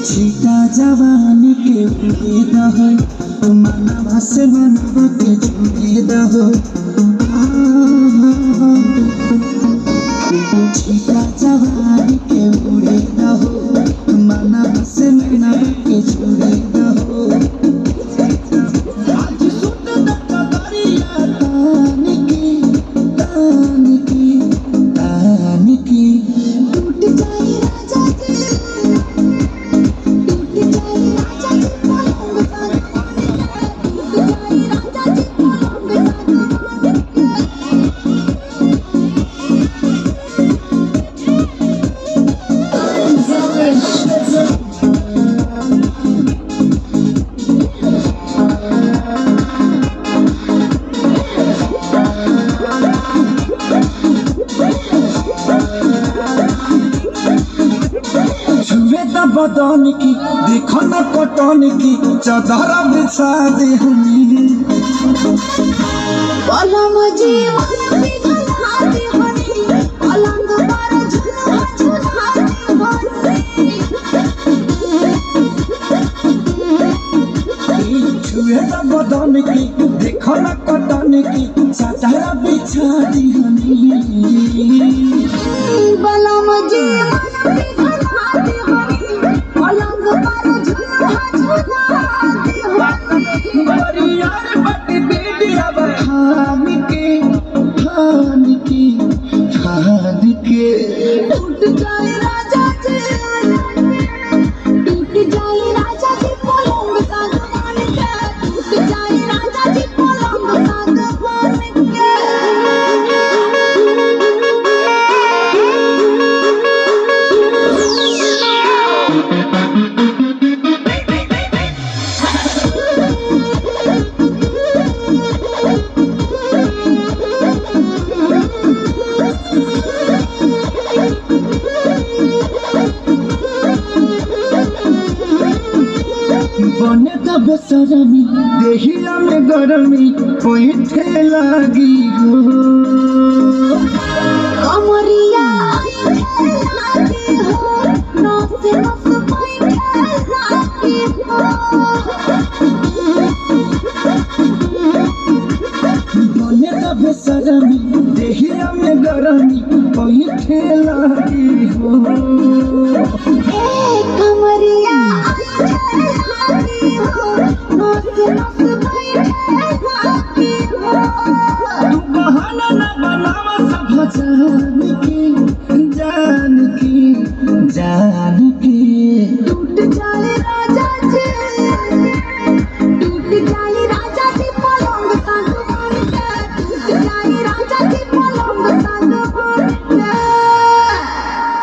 छीटा जवानी के उड़े दहो मनवा से मनवा के जुड़े दहो छीटा जवानी के उड़े दहो मनवा से मनवा के जुड़े दहो आज सुत दत्ता दरिया तान की टूट जाए राजा बदन की देखो न कटन की चादर बिछा दे हनी पलंग जीवन पिघला दे हनी पलंग पर झुला झुला दे छुए न बदन की देखो न कटन की चादर बिछा दे हनी पलंग जीवन पिघला दे हनी पलंग पर झुला झुला दे यार बट बेबी अब खान के टूट जाए राजा जी टूट जाए राजा जी पलंग सागवान के टूट जाए राजा जी पलंग सागवान के बने तब सरमी देहिया में गरमी पैठे लागी हो कमरिया लागी हो नस नस पैठे लागी हो बने तब सरमी देहिया में गरमी पैठे लागी हो कमरिया लागी हो नस नस पैठे लागी हो तू बहाना न बनावा सब जान की